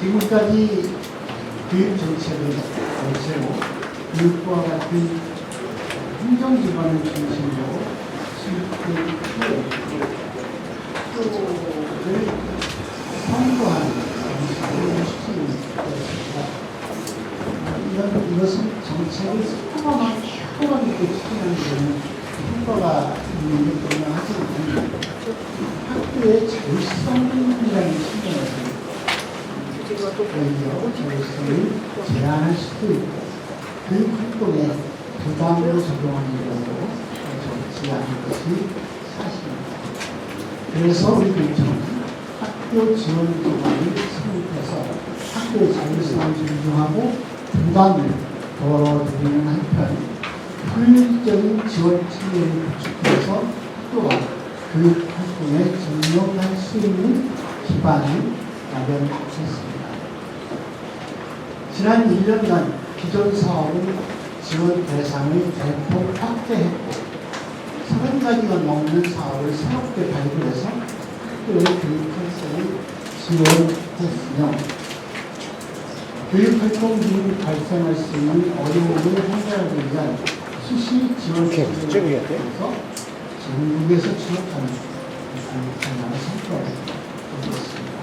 지금까지 교육 정책을 세워 교육과 같은 행정 기관을 중심으로 학교를 선도하는 시스템입니다. 이것은 정책을 속도감 있게 추진하는 데는 효과가 있는 게 분명하지만 학교의 자율성이라는 측면에서 오히려 자율성을 제한할 수도 있고 교육활동에 부담으로 적용하는 경우도 좋지 않은 것이 사실입니다. 그래서 우리 교육청은 학교 지원 기관을 설립해서 학교의 자율성을 존중하고 부담을 덜어드리는 한편 효율적인 지원 체계를 구축해서 학교가 교육활동에 전념할 수 있는 기반을 마련했습니다. 지난 1년간 기존 사업은 지원 대상을 대폭 확대했고 30가지가 넘는 사업을 새롭게 발굴해서 학교의 교육 활성을 지원했으며 교육활동 중 발생할 수 있는 어려움을 해결하기 위한 수시 지원 체계를 통해서 전국에서 취업하는 교육생활의 성과를 얻었습니다.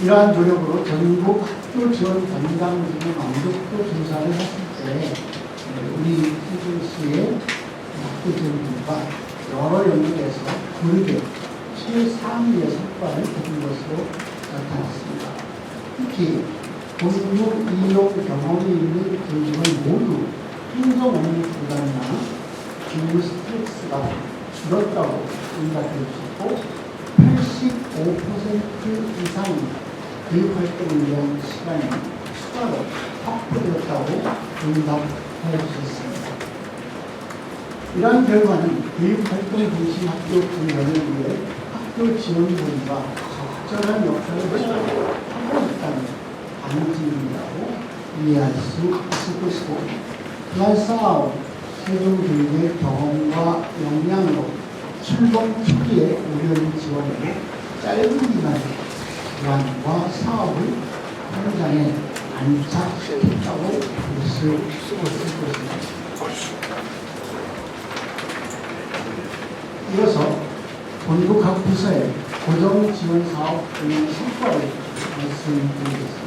이러한 노력으로 전국 학교 지원 담당진의 만족도 조사를 했을 때 우리 TBC의 학교 지원팀과 여러 영역에서 고르게 최상위의 성과를 거둔 것으로 나타났습니다. 특히 공부 이용 경험이 있는 교직은 모두 행정 업무 부담이나 교육 스트레스가 줄었다고 응답해 주셨고 85% 이상 교육활동을 위한 시간이 추가로 확보되었다고 응답해 주셨습니다. 이러한 결과는 교육활동 중심 학교 분열을 위해 학교 지원본부가 적절한 역할을 하고 있다는 방침이라고 이해할 수 있을 것이고 그간 쌓아온 세종교육의 경험과 역량으로 출범 초기에 우려를 지원하고 짧은 기간과 사업을 현장에 안착시켰다고 볼 수 있을 것입니다. 이어서 본부 각 부서의 고정 지원 사업 운영 성과를 말씀드리겠습니다.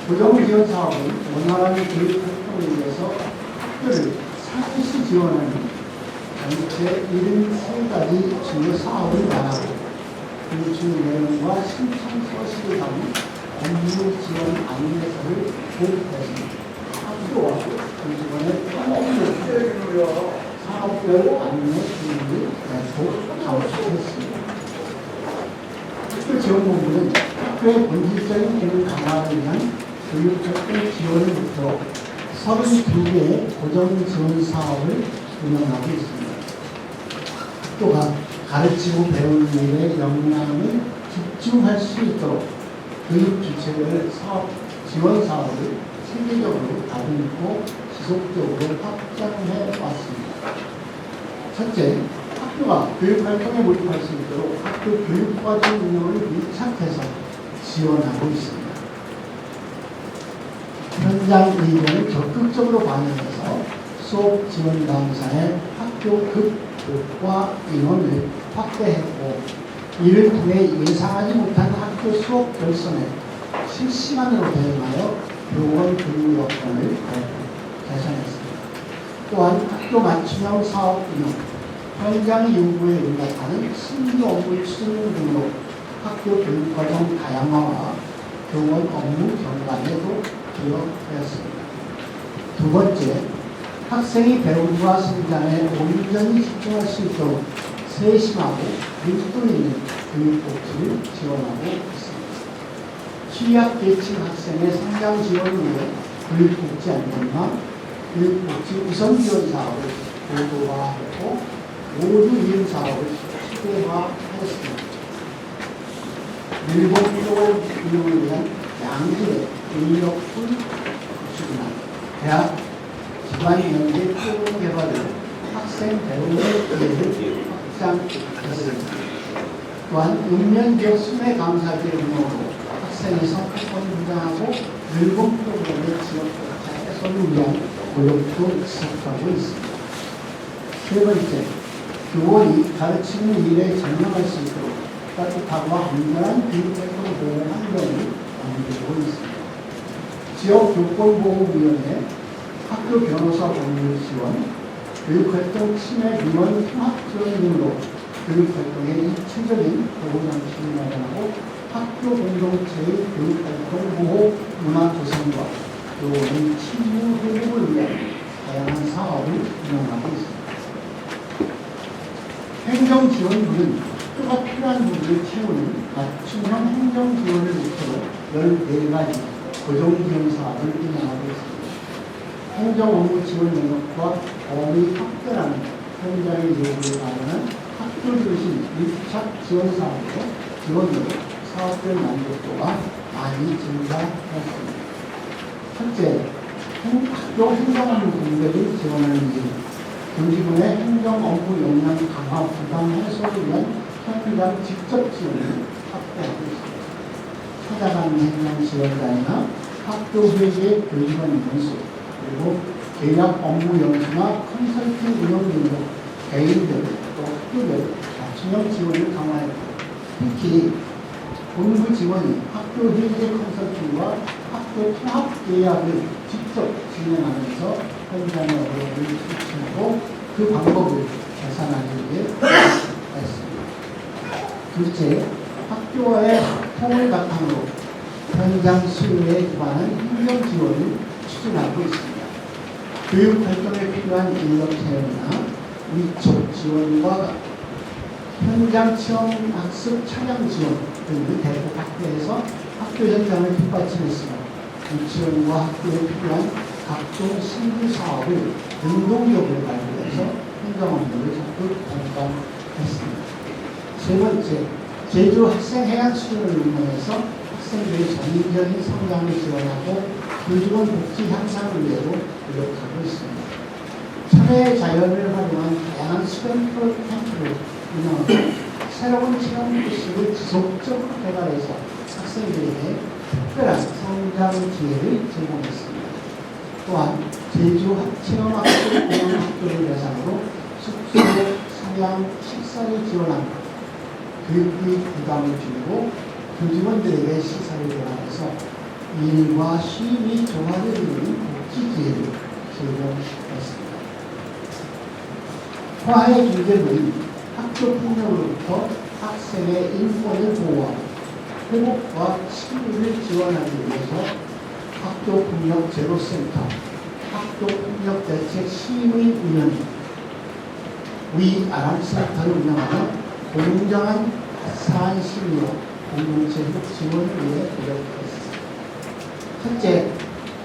고정 지원 사업은 원활한 교육 활동을 위해서 학교를 상시 지원하는 전체 73가지 주요 사업을 말하고 그 주 내용과 신청 서식을 담은 업무 지원 안내서를 도입했습니다. 학교와 교직원의 업무 사업별 안내 기능을 대폭 강화했습니다. 학교 지원본부는 학교의 본질적인 기능 강화를 위한 교육활동 지원을 목표로 32개의 고정 지원 사업을 운영하고 있습니다. 학교가 가르치고 배우는 일에 역량을 집중할 수 있도록 교육 주체별 사업, 지원 사업을 체계적으로 다듬고 지속적으로 확장해 왔습니다. 첫째, 학교가 교육활동에 몰입할 수 있도록 학교 교육과정 운영을 밀착해서 지원하고 있습니다. 현장 의견을 적극적으로 반영해서 수업 지원 강사의 학교 급과 인원을 확대했고 이를 통해 예상하지 못한 학교 수업 결손에 실시간으로 대응하여 교원 교육 여건을 개선했습니다. 또한 학교 맞춤형 사업 운영, 현장 요구에 응답하는 신규 업무 추진 등으로 학교 교육과정 다양화와 교원 업무 경감에도 기여되었습니다. 두 번째, 학생이 배움과 성장에 온전히 집중할 수 있도록 세심하고 밀도 있는 교육복지를 지원하고 있습니다. 취약계층 학생의 성장 지원을 위해 교육복지 안전망, 교육복지 우선 지원 사업을 고도화하고 모두 이용 사업을 시대화하였습니다. 밀봉적으로 운영을 위한 양질의 인력풀 구축이나 대학 기반 연계 프로그램 개발을 학생 배움의 기회를 확장했습니다. 또한 읍면지역 수매 강사제 운영으로 학생의 성격을 인정하고 늘공 프로그램의 지역적자 해소를 위한 노력도 지속하고 있습니다. 세 번째, 교원이 가르치는 일에 전념할 수 있도록 따뜻하고 안전한 교육활동 보호 환경을 만들고 있습니다. 지역교권보호위원회, 학교 변호사 법률 지원, 교육활동 침해 민원 통합 지원 등으로 교육활동의 입체적인 보호장치를 마련하고 학교 공동체의 교육활동 보호 문화 조성과 교원의 친무 회복을 위한 다양한 사업을 운영하고 있습니다. 행정지원부는 학교가 필요한 부분을 채우는 맞춤형 행정지원을 목표로 14가지 고정지원 사업을 운영하고 있습니다. 행정업무 지원 영역과 범위 확대라는 현장의 요구에 따르는 학교 중심 밀착 지원 사업으로 지원으로 사업별 만족도가 많이 증가했습니다. 첫째, 학교 행정업무 공백을 지원하는 일, 교직원의 행정업무 역량 강화 부담 해소를 위한 현장 직접 지원을 확대하고 있습니다. 찾아가는 행정 지원단이나 학교 회계 교직원 연수, 그리고 계약 업무 연수나 컨설팅 운영 등으로 개인들 또 학교별 맞춤형 지원을 강화했고, 특히 본부 지원이 학교 회계 컨설팅과 학교 통합 계약을 직접 진행하면서 현장의 어려움을 수치하고 그 방법을 개선하기 위해 했습니다. 둘째, 학교와의 통을 바탕으로 현장 수요에 기반한 행정 지원을 추진하고 있습니다. 교육 활동에 필요한 인력 채용이나 위촉 지원과 현장 체험 학습 차량 지원 등을 대폭 확대해서 학교 현장을 뒷받침했으며 유치원과 학교에 필요한 각종 신규 사업을 능동적으로 발굴해서 행정 업무를 적극 전담했습니다. 세 번째, 제주 학생 해양 수련을 운영해서 학생들의 전인적인 성장을 지원하고 교직원 복지 향상을 위해서 노력하고 있습니다. 철의 자연을 활용한 다양한 수련 캠프를 운영하고 새로운 체험 교실을 지속적으로 개발해서 학생들에게 특별한 성장 기회를 제공했습니다. 또한 제주 체험학교 공연학교를 대상으로 숙소, 사양, 식사를 지원한 교육비 부담을 줄이고 교직원들에게 시설을 개발해서 일과 쉼이 조화되는 복지 기회를 제공했습니다. 화해 중재부는 학교 폭력으로부터 학생의 인권을 보호하고 회복과 치유를 지원하기 위해서 학교 폭력 제로센터, 학교 폭력 대책 시민위원회, 위아람센터를 운영하는 공정한 사안 심의와 공동체 지원을 위해 노력했습니다. 첫째,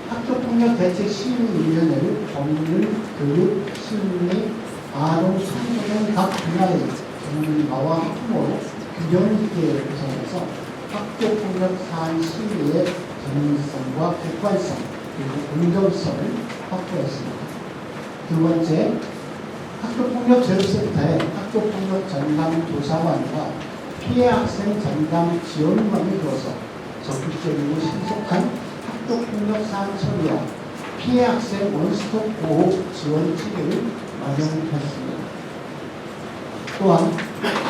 학교폭력 대책 시민위원회를 법률, 교육, 심리, 아동, 청소년 각 분야의 전문가와 학부모로 균형 있게 구성해서 학교폭력 사안 심의의 전문성과 객관성 그리고 공정성을 확보했습니다. 두 번째, 학교폭력 제로센터의 학교폭력 전담 조사관과 피해 학생 전담 지원관을 두어서 적극적이고 신속한 학교폭력 사안 처리와 피해 학생 원스톱 보호 지원 체계를 마련했습니다. 또한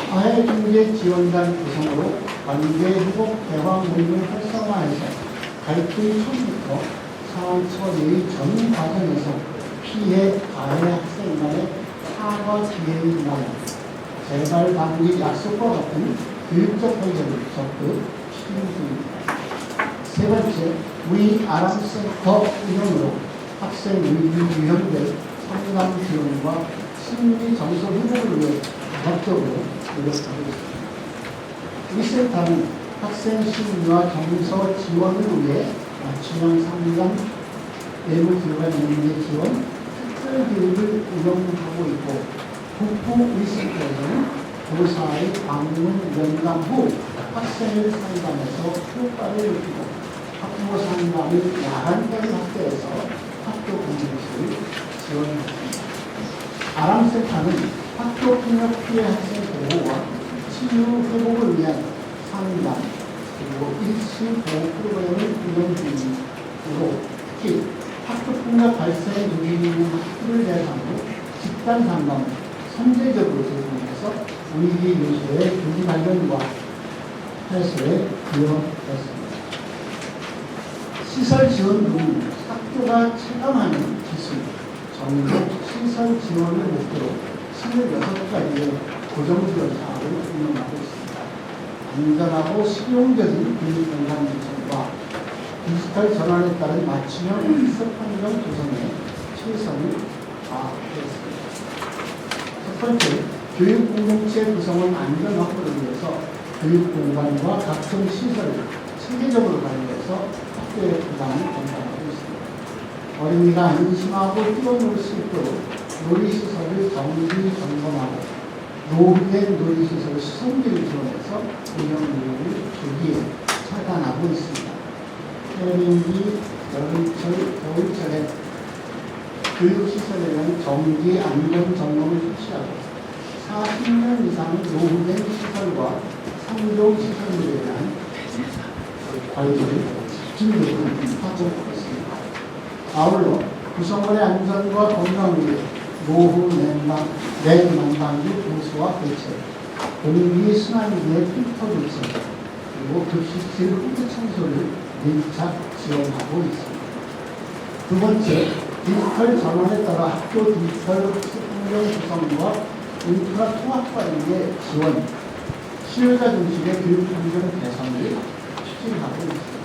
화해중재 지원단 구성으로 관계 회복 대화 모임을 활성화해서 갈등 초기부터 사안 처리의 전 과정에서 피해 가해 학생 간의 사과 기회를 마련, 재발 방지 약속과 같은 교육적 해결을 적극 추진 중입니다. 세 번째, 위아람센터 운영으로 학생 위험별 상담 지원과 심리 정서 회복을 위해 적극적으로 노력하고 있습니다. 이 센터는 학생 심리와 정서 지원을 위해 맞춤형 상담, 외부 기관 연계 지원, 특별 교육을 운영하고 있고, 국부위센터에서는 교사의 방문 면담 후 학생을 상담해서 효과를 느끼고 학부모 상담을 야간까지 확대해서 학교 공동체를 지원합니다. 아람센터는 학교 폭력 피해 학생 보호와 치유 회복을 위한 상담, 그리고 일시 보호 프로그램을 운영 중으로 특히 학교 폭력 발생 요인이 있는 학교를 대상으로 집단 상담을 선제적으로 제공해서 위기 요소의 교기 발견과 해소에 기여했습니다. 시설 지원은 학교가 체감하는 기술, 전국 시설 지원을 목표로 26가지의 고정지원 사업을 운영하고 있습니다. 안전하고 실용적인 교육 공간 구성과 디지털 전환에 따른 맞춤형 학습 환경 조성에 최선을 다했습니다. 첫 번째, 교육 공동체 구성원 안전 확보를 위해서 교육 공간과 각종 시설을 체계적으로 관리해서 학교의 부담을 감당하고 있습니다. 어린이가 안심하고 뛰어놀 수 있도록 놀이시설을 정기 점검하고 노후된 놀이시설 수송비를 지원해서 운영비용을 조기에 차단하고 있습니다. 해림기, 여름철, 겨울철에 교육시설에 대한 정기 안전 점검을 실시하고 40년 이상 노후된 시설과 상종 시설물에 대한 관리를 집중적으로 하고 있습니다. 아울러 구성원의 안전과 건강을 위해 노후 냉난방기 보수와 교체, 공기 순환기의 필터 교체, 그리고 급식실 후드 청소를 밀착 지원하고 있습니다. 두 번째, 디지털 전환에 따라 학교 디지털 학습 환경 구성과 인프라 통합 관리의 지원, 수요자 중심의 교육 환경 개선을 추진하고 있습니다.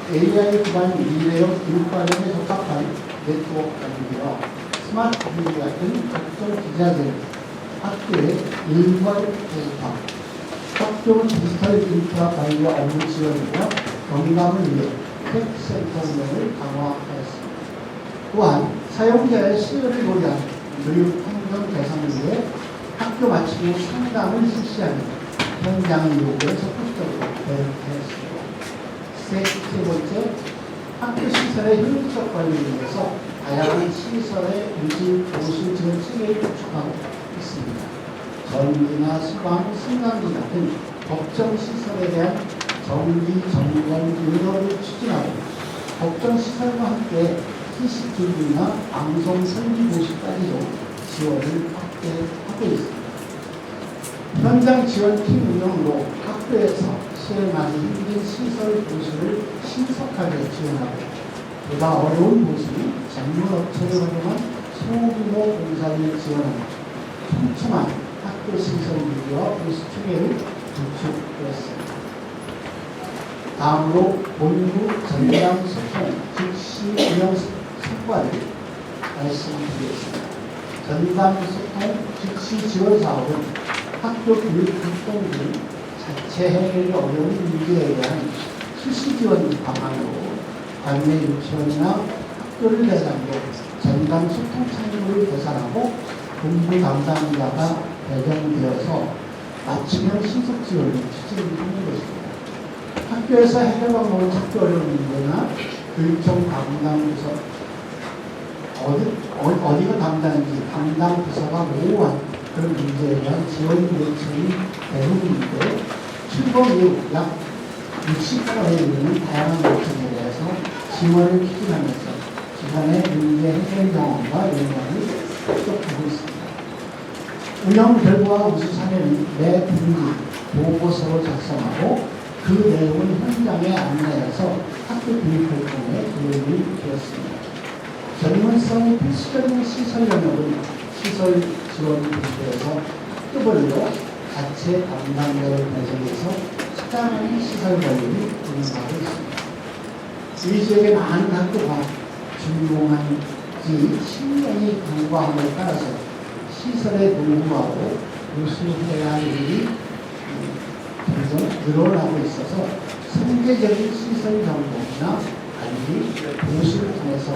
AI 기반 미래형 교육 과정에 적합한 네트워크 관리와 스마트 기기 같은 각종 기자재, 학교의 일괄 대입학, 학교 디지털 인프라 관리 업무 지원과 경감을 위해 텍센터 운영을 강화하였습니다. 또한 사용자의 수요를 고려한 교육 환경 개선을 위해 학교 맞춤형 상담을 실시하는 현장 요구에 적극적으로 대응했습니다. 세 번째, 학교 시설의 효율적 관리를 위해서 다양한 시설의 유지 보수 지원 체계를 구축하고 있습니다. 전기나 수방, 승강기 같은 법정 시설에 대한 정기 점검 운영을 추진하고 법정 시설과 함께 CCTV나 방송 설비 보수까지도 지원을 확대하고 있습니다. 현장 지원팀 운영으로 학교에서 수행하기 힘든 시설 보수를 신속하게 지원하고 보다 어려운 보수는 전문업체를 활용한 소규모 공사를 지원하는 촘촘한 학교 시설 유지와 보수 체계를 구축했습니다. 다음으로 본부 전담 소통 즉시 운영 성과를 말씀드리겠습니다. 전담 소통 즉시 지원 사업은 학교 교육 활동 등 자체 해결이 어려운 문제에 대한 수시 지원 방안으로 관내 유치원이나 학교를 대상으로 전담 소통 창구를 개설하고 본부 담당자가 배정되어서 맞춤형 신속 지원을 추진하는 것입니다. 학교에서 해결 방법을 찾기 어려운 문제나 교육청 담당 부서 어디가 담당인지 담당 부서가 모호한 그런 문제에 대한 지원 요청이 대부분인데 출범 이후 약 60건에 이르는 다양한 요청에 대해서 지원을 추진하면서 기관의 문제 해결 경험과 연관을 축적하고 있습니다. 운영 결과 우수 사례는 매 분기 보고서로 작성하고 그 내용을 현장에 안내해서 학교 교육 활동에 도움이 되었습니다. 전문성이 필수적인 시설 영역은 시설 지원 부서에서 학교별로 자체 담당자를 배정해서适当한 시설 관리를 운영하고 있습니다. 이 지역의 많은 학교가 준공한 지 10년이 경과함에 따라서 시설의 노후하고 우수해야 할 일이 점점 늘어나고 있어서 선제적인 시설 점검이나 관리, 보수를 통해서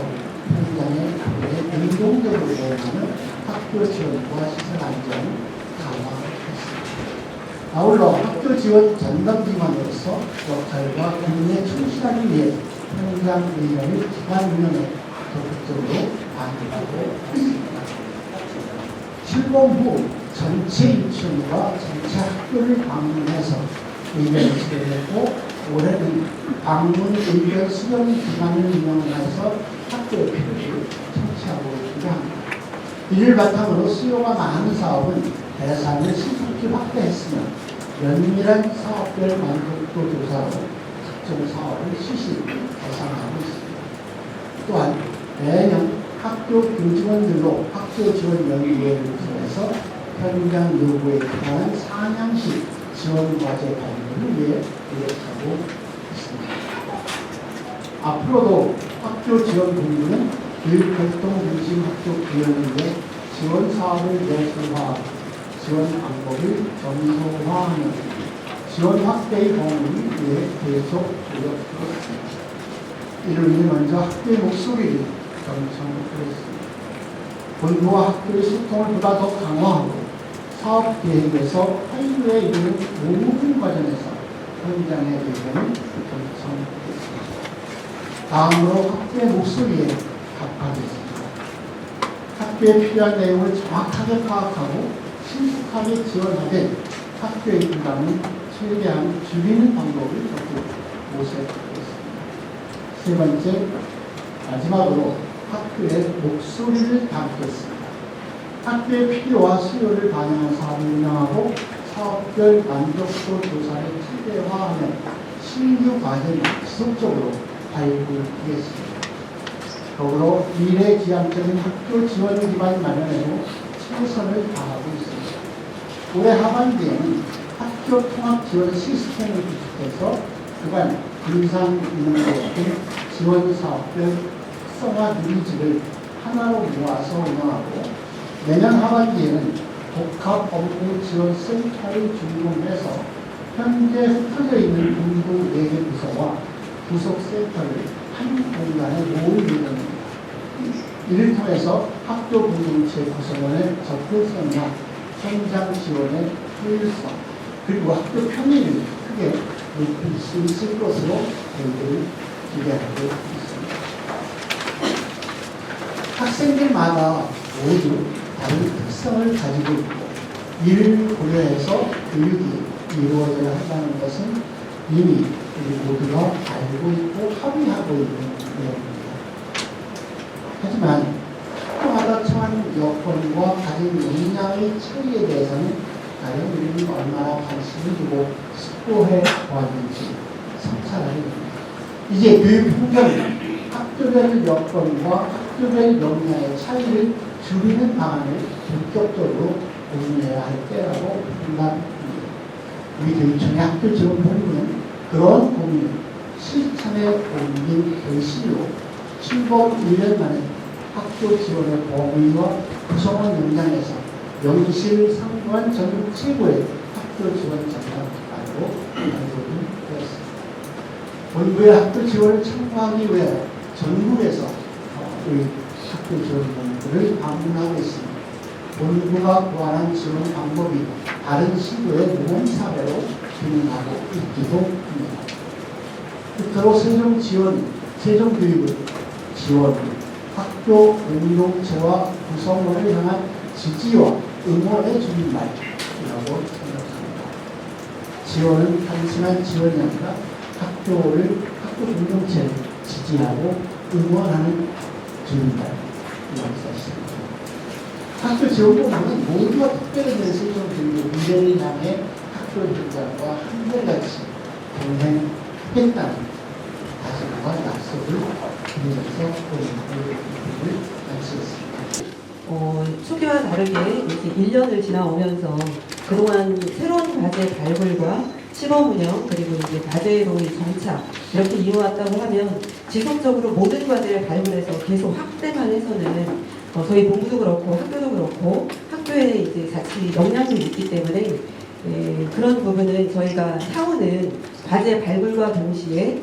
현장의 학교에 능동적으로 대응하는 학교 지원과 시설 안전을 강화했습니다. 아울러 학교 지원 전담기관으로서 역할과 국내 충실하기 위해 현장 의견을 기관 운영에 적극적으로 반영하고 있습니다. 출범 후 전체 유치원과 전체 학교를 방문해서 의견을 수렴했고 올해는 방문 의견 수렴 기관을 운영해서 학교의 필요를 청취하고 있기도 합니다. 이를 바탕으로 수요가 많은 사업은 대상을 신속히 확대했으며 면밀한 사업별 만족도 조사로 특정 사업을 실시 대상하고 있습니다. 또한 매년 학교 교직원들로 학교 지원 연구회를 통해서 현장 요구에 따른 상향식 지원 과제 발표를 위해 노력하고 있습니다. 앞으로도 학교 지원 본부는 교육활동 중심 학교 구현을 위해 지원 사업을 내수화하고 지원 방법을 정서화하며 지원 확대의 범위를 위해 계속 노력하고 있습니다. 이를 위해 먼저 학교의 목소리를 경청하겠습니다. 본부와 학교의 소통을 보다 더 강화하고 사업 계획에서 활류에 이르는 모든 과정에서 현장의 의견을 경청하겠습니다. 다음으로 학교의 목소리에 답하겠습니다. 학교에 필요한 내용을 정확하게 파악하고 신속하게 지원하되 학교의 부담을 최대한 줄이는 방법을 적극 모색하겠습니다. 세 번째, 마지막으로 학교의 목소리를 담겠습니다. 학교의 필요와 수요를 반영한 사업을 운영하고 사업별 만족도 조사를 최대화하며 신규 과제를 지속적으로 발굴하겠습니다. 더불어 미래지향적인 학교 지원 기반 마련에도 최선을 다하고 있습니다. 올해 하반기에는 학교 통합 지원 시스템을 구축해서 그간 분산인능도 등 지원 사업별 특성화 누리집을 하나로 모아서 운영하고 내년 하반기에는 복합 업무 지원 센터를 준공해서 현재 흩어져 있는 본부 4개 부서와 부속 센터를 한 공간에 모을 예정입니다. 이를 통해서 학교 공동체 구성원의 접근성과 현장 지원의 효율성 그리고 학교 편의를 크게 높일 수 있을 것으로 저희들이 기대하고 있습니다. 학생들마다 모두 다른 특성을 가지고 있고 이를 고려해서 교육이 이루어져야 한다는 것은 이미 우리 모두가 알고 있고 합의하고 있는 내용입니다. 하지만 학교마다 처한 여건과 가진 역량의 차이에 대해서는 과연 우리는 얼마나 관심을 두고 숙고해 보았는지 성찰하게 됩니다. 이제 교육 행정은 학교별 여건과 학교별 역량의 차이를 줄이는 방안을 본격적으로 고민해야 할 때라고 생각합니다. 우리 교육청의 학교 지원 본부는 그런 고민을 실천에 옮긴 결실로 출범 1년 만에 학교 지원의 범위와 구성원 역량에서 영실 상관 전국 최고의 학교 지원 장관으로 발돋움되었습니다. 본부의 학교 지원을 참고하기 위해 전국에서 우리 학교 지원 본부를 방문하고 있습니다. 본부가 고안한 지원 방법이 다른 시도의 모범사례로 기능하고 있기도 합니다. 끝으로 세종교육은 지원, 학교 공동체와 구성원을 향한 지지와 응원의 줄임말이라고 생각합니다. 지원은 단순한 지원이 아니라 학교 공동체를 지지하고 응원하는 줄임말이라고 사실입니다. 학교 지원본부는 모두가 특별히 세종교육의 미래를 향해 학교 현장과 한결같이 동행하겠다는 다짐과 약속을 드리면서 오늘 마치겠습니다. 초기와 다르게 이렇게 1년을 지나오면서 그동안 새로운 과제 발굴과 시범 운영 그리고 이제 과제로의 정착 이렇게 이루어왔다고 하면 지속적으로 모든 과제를 발굴해서 계속 확대만 해서는 저희 본부도 그렇고 학교도 그렇고 학교에 이제 자칫 역량이 있기 때문에 그런 부분은 저희가 향후는 과제 발굴과 동시에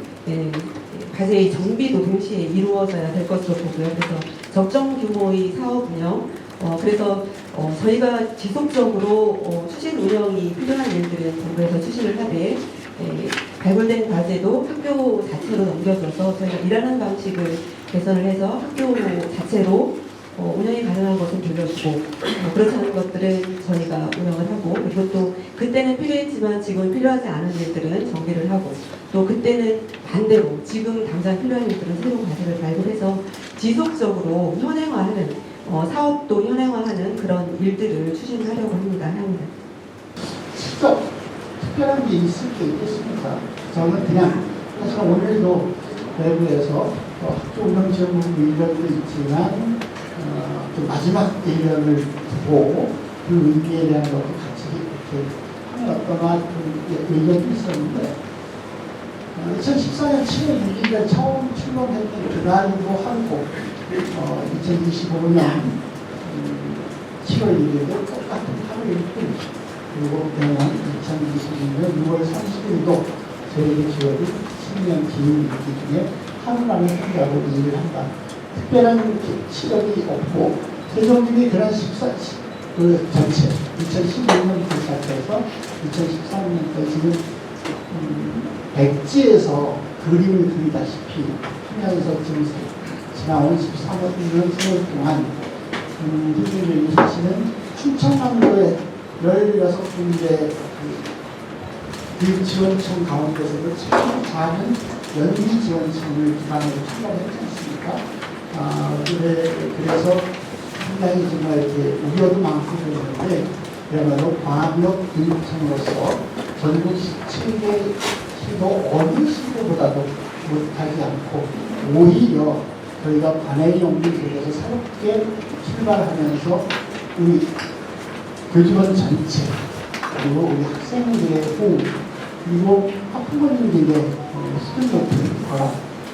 과제의 정비도 동시에 이루어져야 될 것으로 보고요. 그래서 적정 규모의 사업 운영, 그래서 저희가 지속적으로 추진 운영이 필요한 일들은 본부에서 추진을 하되 발굴된 과제도 학교 자체로 넘겨줘서 저희가 일하는 방식을 개선을 해서 학교 자체로 운영이 가능한 것은 돌려주고 그렇지 않은 것들은 저희가 운영을 하고, 그리고 또 그때는 필요했지만 지금 필요하지 않은 일들은 정비를 하고, 또 그때는 반대로 지금 당장 필요한 일들은 새로운 과제를 발굴해서 지속적으로 현행화하는 사업도 현행화하는 그런 일들을 추진하려고 합니다. 직접 특별한 게 있을 게 있겠습니까? 저는 그냥 사실 오늘도 외부에서 학교 운영 지원부 1년도 있지만 그 마지막 1년을 두고 그 의미에 대한 것도 같이 이렇게 하는 어떠한 그 의견도 있었는데 2014년 7월 6일에 처음 출범했던 그날도 하고 2025년 7월 1일도 똑같은 하루일 뿐, 그리고 내년 2026년 6월 30일도 저에게 주어진 10년 기후 일기 중에 하루라는 생각으로 일을 한다. 특별한 시력이 없고 세종님이 그런 그 전체 2016년부터 시작해서 2013년까지 지금 백지에서 그림을 그리다시피 하면서 지금 지나온 13년 세월 동안 대통령이 사실은 충청남도의 16군데 교육지원청 가운데서도 참 작은 연기지원청을 기반으로 출발했지 않습니까? 그래서 상당히 정말 이렇게 우려도 많고 그러는데, 그야말로 광역 교육청으로서 전국 17개 시도 어느 시도보다도 못하지 않고, 오히려 저희가 관행이 없는 쪽에서 새롭게 출발하면서 우리 교직원 전체, 그리고 우리 학생들의 호흡, 그리고 학부모님들의 수준 높은 거라,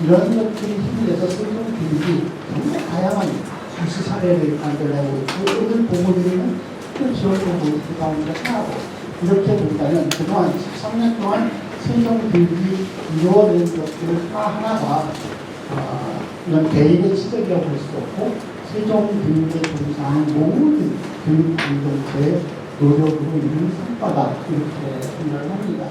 이런 것들이 힘을 내서 세종교육이 정말 다양한 불시 사례를 만들어내고 있고, 오늘 부모님은 큰 지원을 보고 가운데 하나고, 이렇게 본다면 그동안 13년 동안 세종교육이 이루어낸 것들을 하나하나가 이런 개인의 지적이라고 볼 수 없고, 세종교육에 종사하는 모든 교육 공동체의 노력으로 이룬 성과다, 이렇게 생각을 합니다.